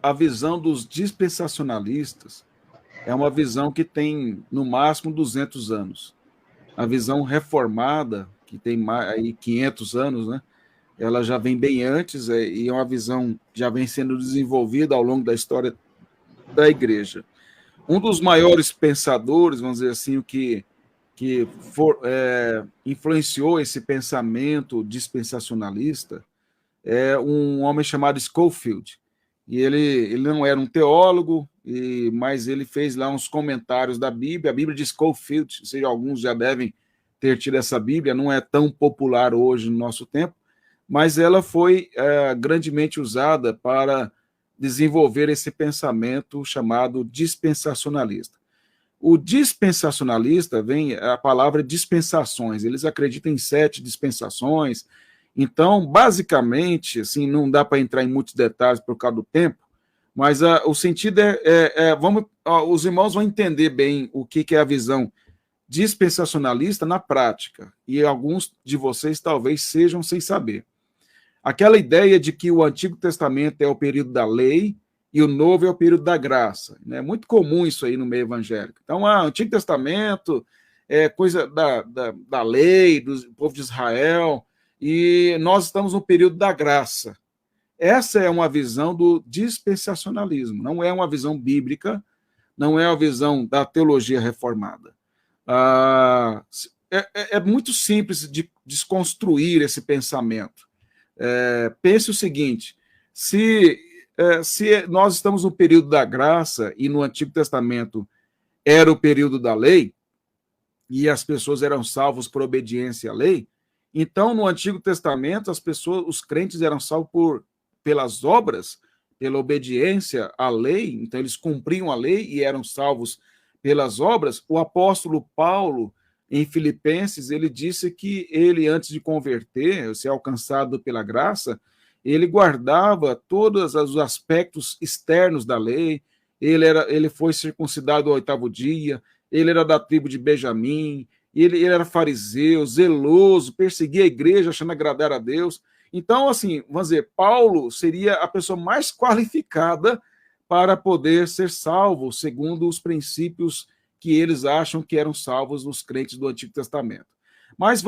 a visão dos dispensacionalistas é uma visão que tem, no máximo, 200 anos. A visão reformada, que tem aí 500 anos, né? Ela já vem bem antes, e é uma visão que já vem sendo desenvolvida ao longo da história da igreja. Um dos maiores pensadores, vamos dizer assim, influenciou esse pensamento dispensacionalista é um homem chamado Scofield. E ele não era um teólogo, mas ele fez lá uns comentários da Bíblia, a Bíblia de Scofield, ou seja, alguns já devem ter tido essa Bíblia, não é tão popular hoje no nosso tempo, mas ela foi grandemente usada para desenvolver esse pensamento chamado dispensacionalista. O dispensacionalista vem a palavra dispensações, eles acreditam em 7 dispensações. Então, basicamente, assim, não dá para entrar em muitos detalhes por causa do tempo, mas o sentido os irmãos vão entender bem o que é a visão dispensacionalista na prática, e alguns de vocês talvez sejam sem saber. Aquela ideia de que o Antigo Testamento é o período da lei e o Novo é o período da graça. É muito comum isso aí no meio evangélico. Então, o Antigo Testamento é coisa da lei, do povo de Israel, e nós estamos no período da graça. Essa é uma visão do dispensacionalismo, não é uma visão bíblica, não é uma visão da teologia reformada. É muito simples de desconstruir esse pensamento. Pense o seguinte, se nós estamos no período da graça e no Antigo Testamento era o período da lei, e as pessoas eram salvos por obediência à lei, então no Antigo Testamento os crentes eram salvos pelas obras, pela obediência à lei, então eles cumpriam a lei e eram salvos pelas obras. O apóstolo Paulo, em Filipenses, ele disse que ele, antes de converter, ser alcançado pela graça, ele guardava todos os aspectos externos da lei, ele foi circuncidado ao 8º dia, ele era da tribo de Benjamim, ele era fariseu, zeloso, perseguia a igreja, achando agradar a Deus. Então, assim, vamos dizer, Paulo seria a pessoa mais qualificada para poder ser salvo, segundo os princípios que eles acham que eram salvos os crentes do Antigo Testamento. Mas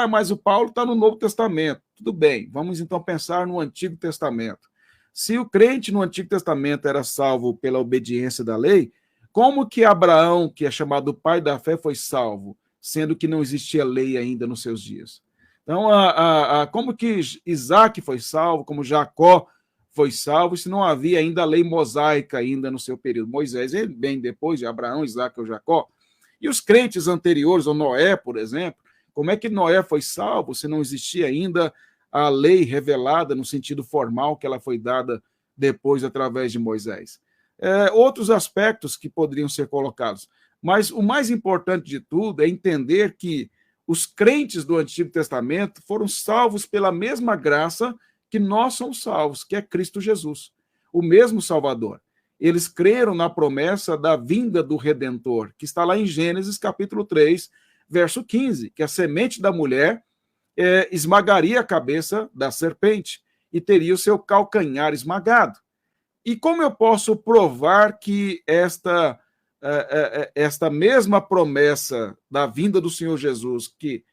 mas o Paulo está no Novo Testamento. Tudo bem, vamos então pensar no Antigo Testamento. Se o crente no Antigo Testamento era salvo pela obediência da lei, como que Abraão, que é chamado pai da fé, foi salvo, sendo que não existia lei ainda nos seus dias? Então, como que Isaac foi salvo, como Jacó foi salvo, se não havia ainda a lei mosaica ainda no seu período? Moisés bem depois de Abraão, Isaac ou Jacó. E os crentes anteriores, ou Noé, por exemplo, como é que Noé foi salvo se não existia ainda a lei revelada no sentido formal que ela foi dada depois através de Moisés? Outros aspectos que poderiam ser colocados. Mas o mais importante de tudo é entender que os crentes do Antigo Testamento foram salvos pela mesma graça que nós somos salvos, que é Cristo Jesus, o mesmo Salvador. Eles creram na promessa da vinda do Redentor, que está lá em Gênesis capítulo 3, verso 15, que a semente da mulher esmagaria a cabeça da serpente e teria o seu calcanhar esmagado. E como eu posso provar que esta mesma promessa da vinda do Senhor Jesus, que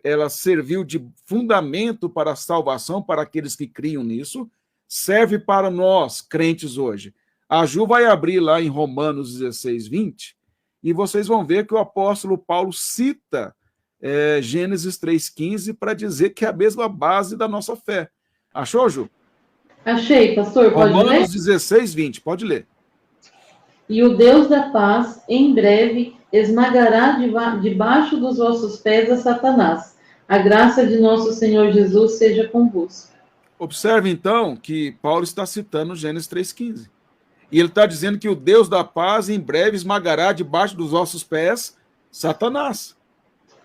ela serviu de fundamento para a salvação para aqueles que criam nisso, serve para nós, crentes hoje? A Ju vai abrir lá em Romanos 16, 20, e vocês vão ver que o apóstolo Paulo cita Gênesis 3,15 para dizer que é a mesma base da nossa fé. Achou, Ju? Achei, pastor, pode ler? Romanos 16, 20, pode ler. E o Deus da paz, em breve, esmagará debaixo dos vossos pés a Satanás. A graça de nosso Senhor Jesus seja convosco. Observe, então, que Paulo está citando Gênesis 3,15. E ele está dizendo que o Deus da paz, em breve, esmagará debaixo dos vossos pés Satanás.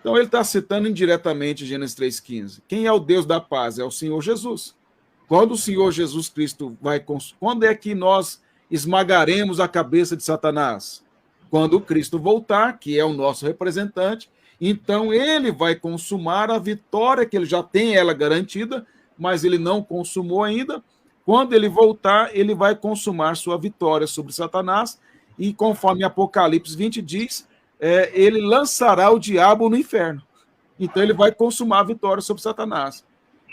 Então, ele está citando indiretamente Gênesis 3,15. Quem é o Deus da paz? É o Senhor Jesus. Quando o Senhor Jesus Cristo quando é que nós esmagaremos a cabeça de Satanás? Quando Cristo voltar, que é o nosso representante, então ele vai consumar a vitória, que ele já tem ela garantida, mas ele não consumou ainda, Quando ele voltar, ele vai consumar sua vitória sobre Satanás, e conforme Apocalipse 20 diz, ele lançará o diabo no inferno. Então ele vai consumar a vitória sobre Satanás.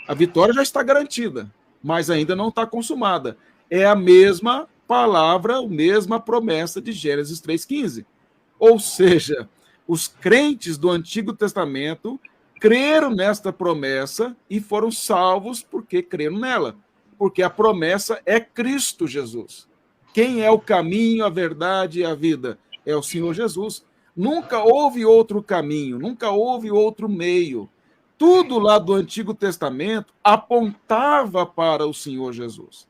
A vitória já está garantida, mas ainda não está consumada. É a mesma palavra, a mesma promessa de Gênesis 3,15. Ou seja, os crentes do Antigo Testamento creram nesta promessa e foram salvos porque creram nela. Porque a promessa é Cristo Jesus. Quem é o caminho, a verdade e a vida? É o Senhor Jesus. Nunca houve outro caminho, nunca houve outro meio. Tudo lá do Antigo Testamento apontava para o Senhor Jesus.